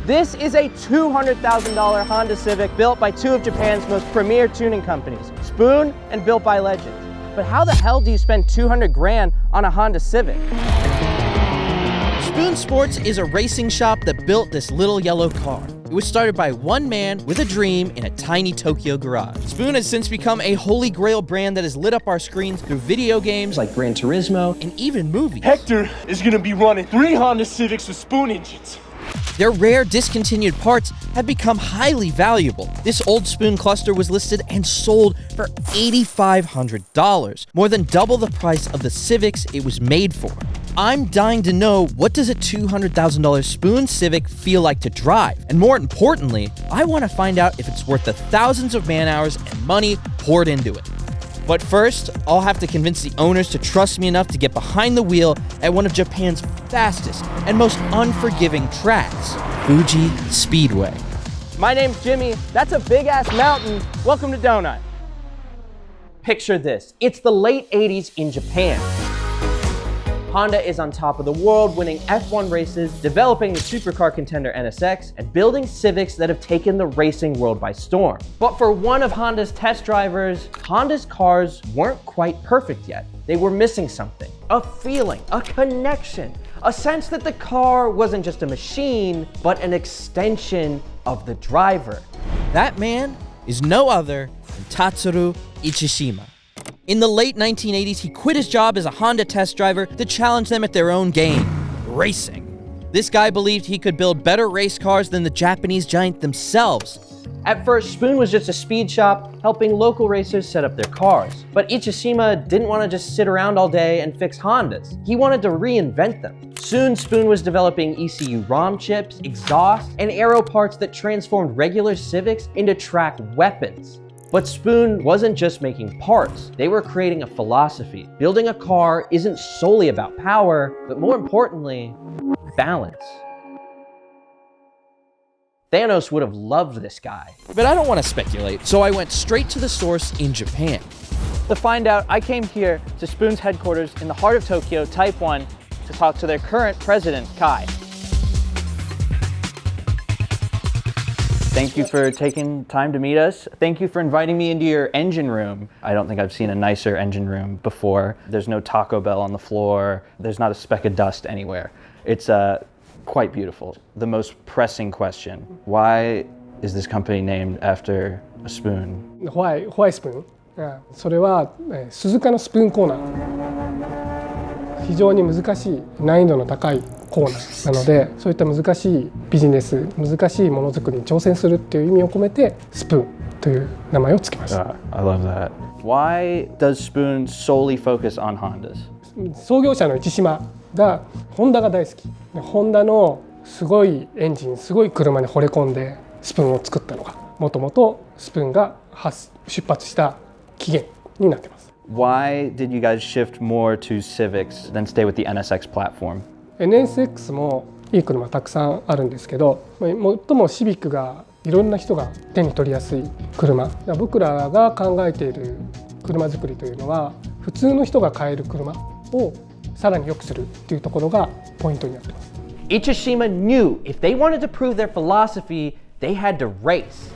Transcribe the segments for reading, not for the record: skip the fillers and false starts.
This is a $200,000 Honda Civic built by two of Japan's most premier tuning companies, Spoon and Built by Legend. But how the hell do you spend 200 grand on a Honda Civic? Spoon Sports is a racing shop that built this little yellow car. It was started by one man with a dream in a tiny Tokyo garage. Spoon has since become a holy grail brand that has lit up our screens through video games like Gran Turismo and even movies. Hector is gonna be running 3 Honda Civics with Spoon engines. Their rare discontinued parts have become highly valuable. This old Spoon cluster was listed and sold for $8,500, more than double the price of the Civics it was made for. I'm dying to know, what does a $200,000 Spoon Civic feel like to drive? And more importantly, I want to find out if it's worth the thousands of man hours and money poured into it. But first, I'll have to convince the owners to trust me enough to get behind the wheel at one of Japan's fastest and most unforgiving tracks, Fuji Speedway. My name's Jimmy. That's a big ass mountain. Welcome to Donut. Picture this. It's the late 80s in Japan. Honda is on top of the world, winning F1 races, developing the supercar contender NSX, and building Civics that have taken the racing world by storm. But for one of Honda's test drivers, Honda's cars weren't quite perfect yet. They were missing something. A feeling, a connection, a sense that the car wasn't just a machine, but an extension of the driver. That man is no other than Tatsuru Ichishima. In the late 1980s, he quit his job as a Honda test driver to challenge them at their own game, racing. This guy believed he could build better race cars than the Japanese giant themselves. At first, Spoon was just a speed shop, helping local racers set up their cars. But Ichishima didn't want to just sit around all day and fix Hondas. He wanted to reinvent them. Soon, Spoon was developing ECU ROM chips, exhaust, and aero parts that transformed regular Civics into track weapons. But Spoon wasn't just making parts, they were creating a philosophy. Building a car isn't solely about power, but more importantly, balance. Thanos would have loved this guy. But I don't want to speculate, so I went straight to the source in Japan. To find out, I came here to Spoon's headquarters in the heart of Tokyo, Type 1, to talk to their current president, Kai. Thank you for taking time to meet us. Thank you for inviting me into your engine room. I don't think I've seen a nicer engine room before. There's no Taco Bell on the floor. There's not a speck of dust anywhere. It's quite beautiful. The most pressing question, why is this company named after a spoon? Why spoon? それは鈴鹿のスプーンコーナー。非常に難しい難易度の高いコーナーなので、そういった難しいビジネス、難しいものづくりに挑戦するっていう意味を込めてスプーンという名前をつけました。I love that. Why does Spoon solely focus on Hondas? 創業者の市島がホンダが大好き。ホンダのすごいエンジン、すごい車に惚れ込んでスプーンを作ったのが、もともとスプーンが出発した起源になっています。Why did you guys shift more to Civics than stay with the NSX platform? NSX もいい車たくさんあるんですけど、最もシビックがいろんな人が手に取りやすい車。僕らが考えている車作りというのは、普通の人が買える車をさらに良くするっていうところがポイントになっています。Ichishima knew if they wanted to prove their philosophy, they had to race.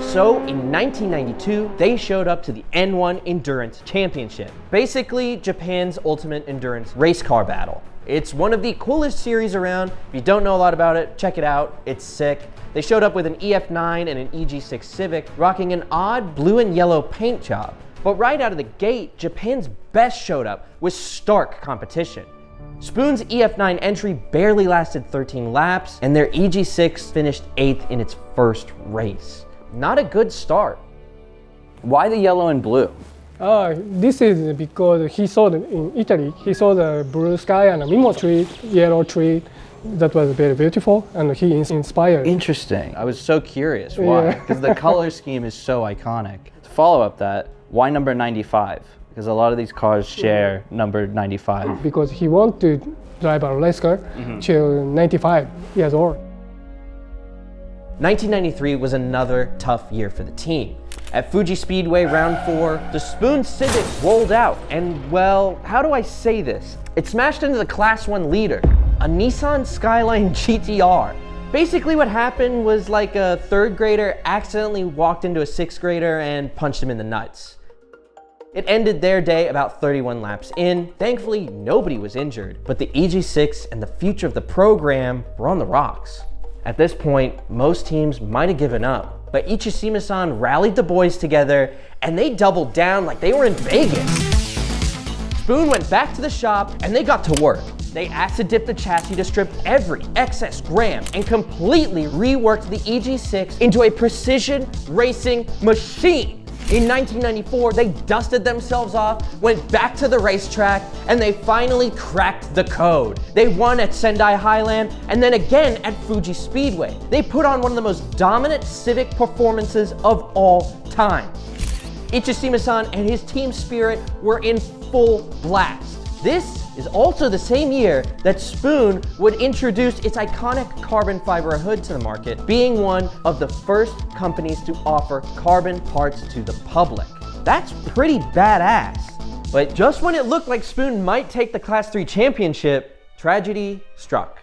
So in 1992, they showed up to the N1 Endurance Championship, basically Japan's ultimate endurance race car battle. It's one of the coolest series around. If you don't know a lot about it, check it out. It's sick. They showed up with an EF9 and an EG6 Civic, rocking an odd blue and yellow paint job. But right out of the gate, Japan's best showed up with stark competition. Spoon's EF9 entry barely lasted 13 laps, and their EG6 finished 8th in its first race. Not a good start. Why the yellow and blue? This is because he saw in Italy, he saw the blue sky and a mimo tree, yellow tree. That was very beautiful, and he inspired. Interesting. I was so curious why, because the color scheme is so iconic. To follow up that, why number 95? Because a lot of these cars share number 95. Because he wanted to drive a race car till 95 years old. 1993 was another tough year for the team. At Fuji Speedway round 4, the Spoon Civic rolled out, and well, how do I say this? It smashed into the Class 1 leader, a Nissan Skyline GTR. Basically what happened was like a third grader accidentally walked into a sixth grader and punched him in the nuts. It ended their day about 31 laps in. Thankfully, nobody was injured, but the EG6 and the future of the program were on the rocks. At this point, most teams might have given up, but Ichishima-san rallied the boys together and they doubled down like they were in Vegas. Spoon went back to the shop and they got to work. They acid dipped the chassis to strip every excess gram and completely reworked the EG6 into a precision racing machine. In 1994, they dusted themselves off, went back to the racetrack, and they finally cracked the code. They won at Sendai Highland and then again at Fuji Speedway. They put on one of the most dominant Civic performances of all time. Ichishima-san and his team spirit were in full blast. This is also the same year that Spoon would introduce its iconic carbon fiber hood to the market, being one of the first companies to offer carbon parts to the public. That's pretty badass. But just when it looked like Spoon might take the Class 3 championship, tragedy struck.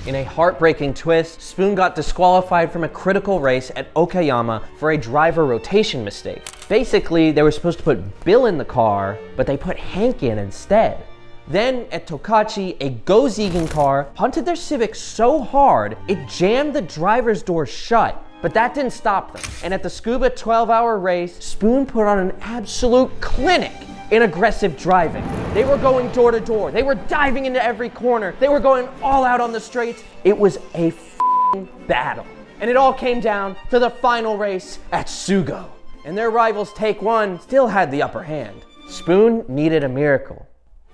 In a heartbreaking twist, Spoon got disqualified from a critical race at Okayama for a driver rotation mistake. Basically, they were supposed to put Bill in the car, but they put Hank in instead. Then at Tokachi, a Go-Ziegen car punted their Civic so hard, it jammed the driver's door shut. But that didn't stop them. And at the Scuba 12-hour race, Spoon put on an absolute clinic in aggressive driving. They were going door to door. They were diving into every corner. They were going all out on the straights. It was a f***ing battle. And it all came down to the final race at Sugo. And their rivals Take One still had the upper hand. Spoon needed a miracle.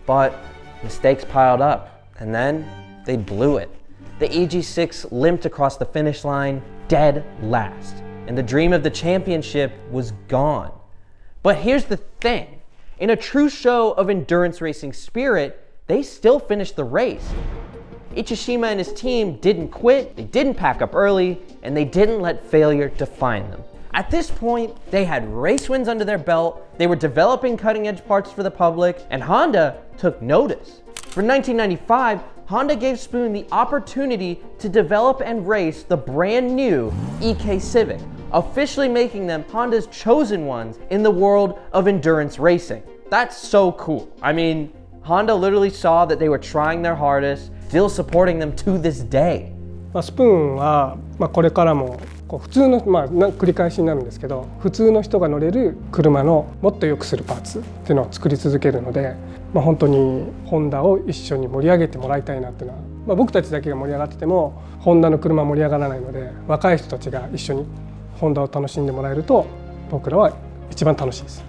But mistakes piled up, and then they blew it. The EG6 limped across the finish line, dead last, and the dream of the championship was gone. But here's the thing. In a true show of endurance racing spirit, they still finished the race. Ichishima and his team didn't quit, they didn't pack up early, and they didn't let failure define them. At this point, they had race wins under their belt, they were developing cutting-edge parts for the public, and Honda took notice. For 1995, Honda gave Spoon the opportunity to develop and race the brand new EK Civic, officially making them Honda's chosen ones in the world of endurance racing. That's so cool. I mean, Honda literally saw that they were trying their hardest, still supporting them to this day. スプーンは、これからも普通の、繰り返しになるんですけど、普通の人が乗れる車のもっと良くするパーツっていうのを作り続けるので、本当にホンダを一緒に盛り上げてもらいたいなっていうのは、僕たちだけが盛り上がっててもホンダの車盛り上がらないので、若い人たちが一緒にホンダを楽しんでもらえると僕らは一番楽しいです。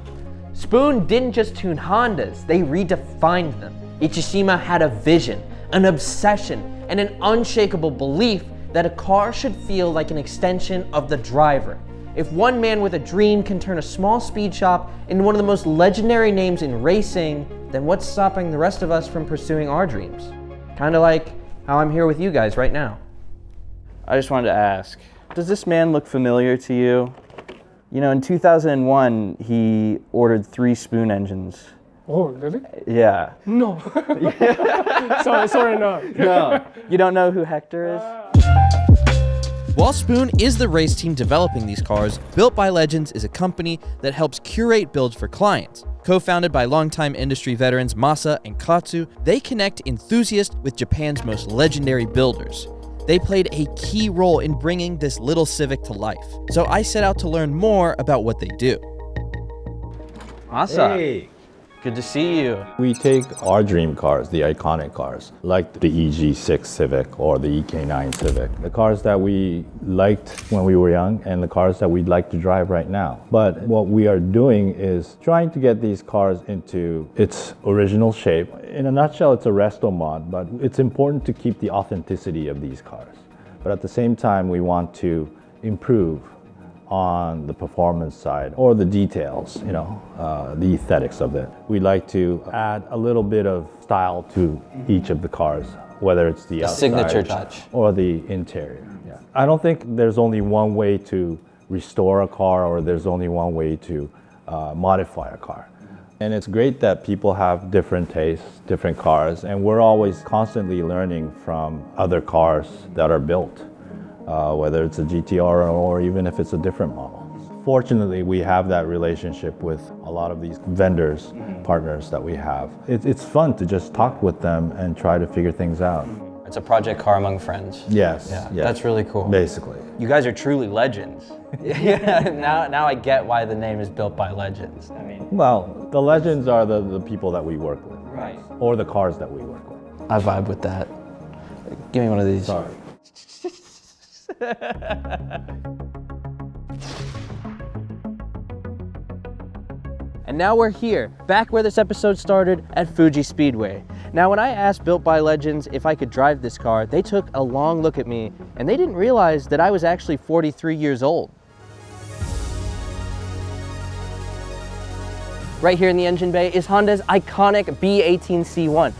Spoon didn't just tune Hondas, they redefined them. Ichishima had a vision, an obsession, and an unshakable belief that a car should feel like an extension of the driver. If one man with a dream can turn a small speed shop into one of the most legendary names in racing, then what's stopping the rest of us from pursuing our dreams? Kind of like how I'm here with you guys right now. I just wanted to ask, does this man look familiar to you? You know, in 2001, he ordered 3 Spoon engines. Oh, really? Yeah. No. sorry, no. No. You don't know who Hector is? While Spoon is the race team developing these cars, Built by Legends is a company that helps curate builds for clients. Co-founded by longtime industry veterans Masa and Katsu, they connect enthusiasts with Japan's most legendary builders. They played a key role in bringing this little Civic to life. So I set out to learn more about what they do. Awesome. Hey. Good to see you. We take our dream cars, the iconic cars, like the EG6 Civic or the EK9 Civic, the cars that we liked when we were young and the cars that we'd like to drive right now. But what we are doing is trying to get these cars into its original shape. In a nutshell, it's a resto mod, but it's important to keep the authenticity of these cars. But at the same time, we want to improve on the performance side or the details, the aesthetics of it. We like to add a little bit of style to each of the cars, whether it's the outside signature touch or the interior. Yeah. I don't think there's only one way to restore a car or there's only one way to modify a car. And it's great that people have different tastes, different cars, and we're always constantly learning from other cars that are built. whether it's a GTR or even if it's a different model. Fortunately, we have that relationship with a lot of these vendors, partners that we have. It's fun to just talk with them and try to figure things out. It's a project car among friends. Yes, Yeah, yes. that's really cool. Basically. You guys are truly legends. Yeah, now I get why the name is Built by Legends. I mean, Well, the legends are the people that we work with. right. Or the cars that we work with. I vibe with that. Give me one of these. Sorry. And now we're here, back where this episode started at Fuji Speedway. Now when I asked Built by Legends if I could drive this car, they took a long look at me and they didn't realize that I was actually 43 years old. Right here in the engine bay is Honda's iconic B18C1.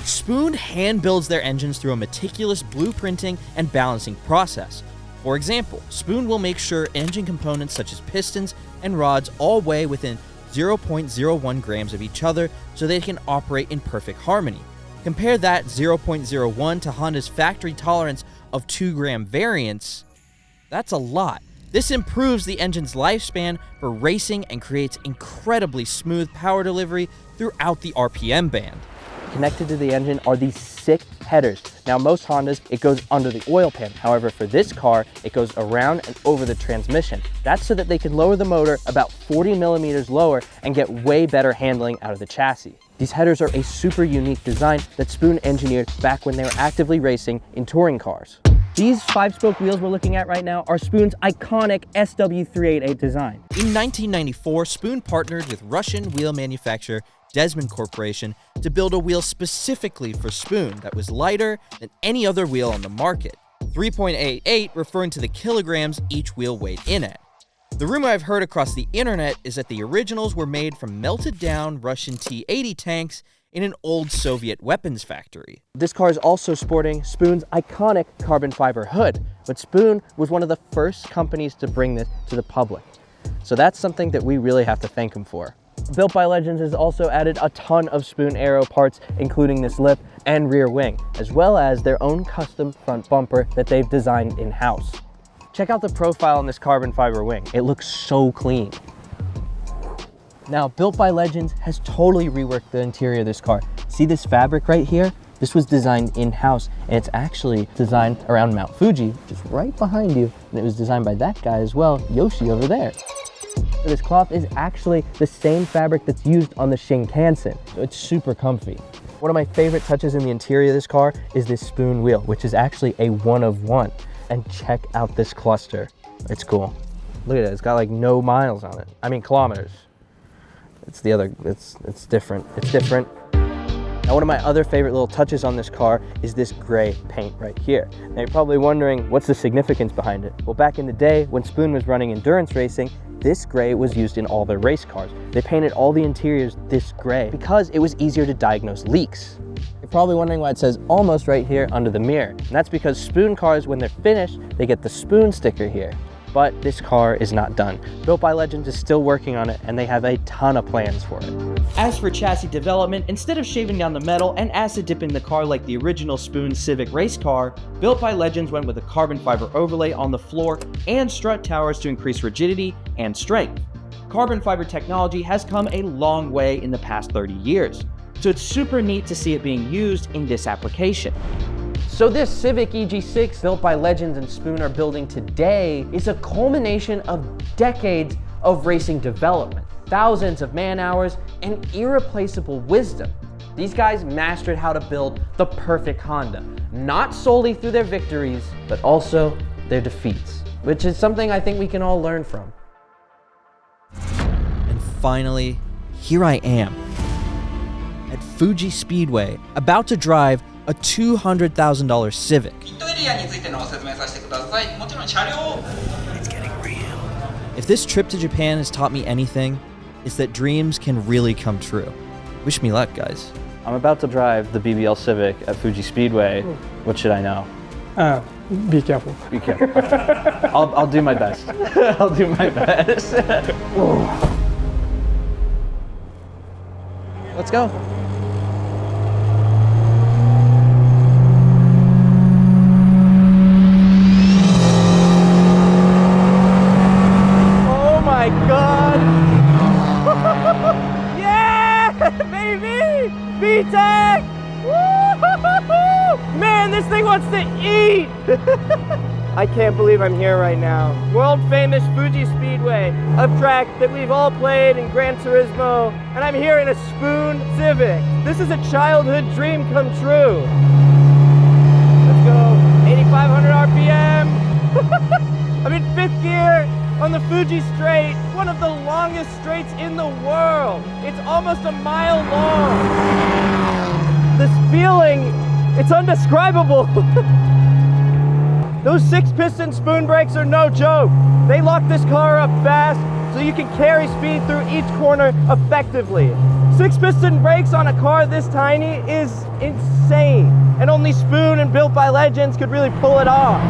Spoon hand builds their engines through a meticulous blueprinting and balancing process. For example, Spoon will make sure engine components such as pistons and rods all weigh within 0.01 grams of each other so they can operate in perfect harmony. Compare that 0.01 to Honda's factory tolerance of 2-gram variance. That's a lot. This improves the engine's lifespan for racing and creates incredibly smooth power delivery throughout the RPM band. Connected to the engine are these sick headers. Now most Hondas, it goes under the oil pan. However, for this car, it goes around and over the transmission. That's so that they can lower the motor about 40 millimeters lower and get way better handling out of the chassis. These headers are a super unique design that Spoon engineered back when they were actively racing in touring cars. These 5-spoke wheels we're looking at right now are Spoon's iconic SW388 design. In 1994, Spoon partnered with Russian wheel manufacturer Desmond Corporation to build a wheel specifically for Spoon that was lighter than any other wheel on the market, 3.88 referring to the kilograms each wheel weighed in at. The rumor I've heard across the internet is that the originals were made from melted down Russian T-80 tanks in an old Soviet weapons factory. This car is also sporting Spoon's iconic carbon fiber hood, but Spoon was one of the first companies to bring this to the public. So that's something that we really have to thank them for. Built by Legends has also added a ton of Spoon aero parts, including this lip and rear wing, as well as their own custom front bumper that they've designed in-house. Check out the profile on this carbon fiber wing. It looks so clean. Now, Built by Legends has totally reworked the interior of this car. See this fabric right here? This was designed in-house, and it's actually designed around Mount Fuji, which is right behind you, and it was designed by that guy as well, Yoshi over there. This cloth is actually the same fabric that's used on the Shinkansen, so it's super comfy. One of my favorite touches in the interior of this car is this Spoon wheel, which is actually a 1-of-1. And check out this cluster. It's cool. Look at it, it's got like no miles on it. I mean kilometers. It's the other, it's different. It's different. Now one of my other favorite little touches on this car is this gray paint right here. Now you're probably wondering, what's the significance behind it? Well, back in the day when Spoon was running endurance racing, this gray was used in all their race cars. They painted all the interiors this gray because it was easier to diagnose leaks. You're probably wondering why it says almost right here under the mirror. And that's because Spoon cars, when they're finished, they get the Spoon sticker here. But this car is not done. Built by Legends is still working on it, and they have a ton of plans for it. As for chassis development, instead of shaving down the metal and acid dipping the car like the original Spoon Civic race car, Built by Legends went with a carbon fiber overlay on the floor and strut towers to increase rigidity and strength. Carbon fiber technology has come a long way in the past 30 years, so it's super neat to see it being used in this application. So this Civic EG6 Built by Legends and Spoon are building today is a culmination of decades of racing development, thousands of man hours, and irreplaceable wisdom. These guys mastered how to build the perfect Honda, not solely through their victories, but also their defeats, which is something I think we can all learn from. And finally, here I am at Fuji Speedway, about to drive a $200,000 Civic. If this trip to Japan has taught me anything, it's that dreams can really come true. Wish me luck, guys. I'm about to drive the BBL Civic at Fuji Speedway. What should I know? Be careful. Be careful. I'll do my best. I'll do my best. Let's go. I can't believe I'm here right now. World famous Fuji Speedway, a track that we've all played in Gran Turismo, and I'm here in a Spoon Civic. This is a childhood dream come true. Let's go, 8,500 RPM. I'm in 5th gear on the Fuji Straight, one of the longest straights in the world. It's almost a mile long. This feeling, it's undescribable. Those 6-piston spoon brakes are no joke. They lock this car up fast so you can carry speed through each corner effectively. 6-piston brakes on a car this tiny is insane, and only Spoon and Built by Legends could really pull it off.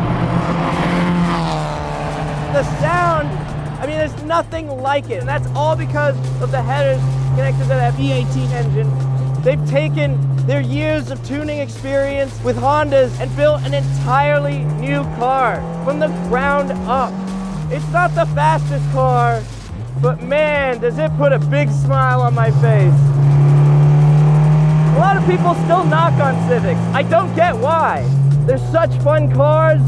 The sound, I mean, there's nothing like it, and that's all because of the headers connected to that V18 engine. They've taken their years of tuning experience with Hondas and built an entirely new car from the ground up. It's not the fastest car, but man, does it put a big smile on my face. A lot of people still knock on Civics. I don't get why. They're such fun cars,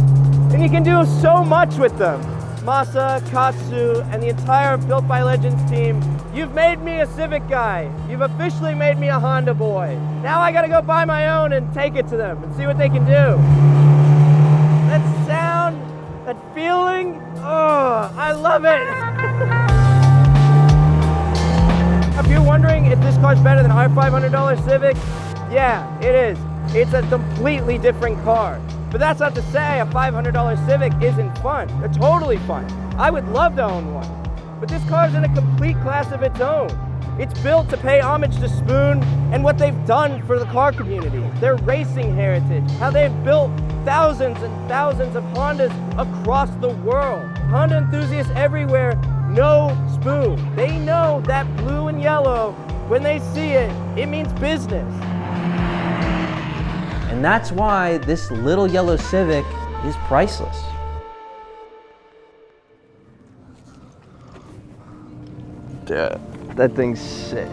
and you can do so much with them. Masa, Katsu, and the entire Built by Legends team, you've made me a Civic guy. You've officially made me a Honda boy. Now I gotta go buy my own and take it to them and see what they can do. That sound, that feeling, oh, I love it. If you're wondering if this car's better than our $500 Civic, yeah, it is. It's a completely different car. But that's not to say a $500 Civic isn't fun. They're totally fun. I would love to own one. But this car's in a complete class of its own. It's built to pay homage to Spoon and what they've done for the car community, their racing heritage, how they've built thousands and thousands of Hondas across the world. Honda enthusiasts everywhere know Spoon. They know that blue and yellow, when they see it, it means business. And that's why this little yellow Civic is priceless. Dude, that thing's sick.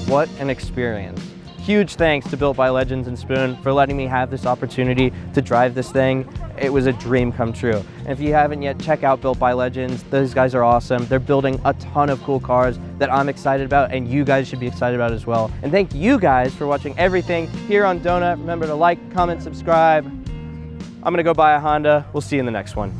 What an experience. Huge thanks to Built by Legends and Spoon for letting me have this opportunity to drive this thing. It was a dream come true. And if you haven't yet, check out Built by Legends. Those guys are awesome. They're building a ton of cool cars that I'm excited about, and you guys should be excited about as well. And thank you guys for watching everything here on Donut. Remember to like, comment, subscribe. I'm gonna go buy a Honda. We'll see you in the next one.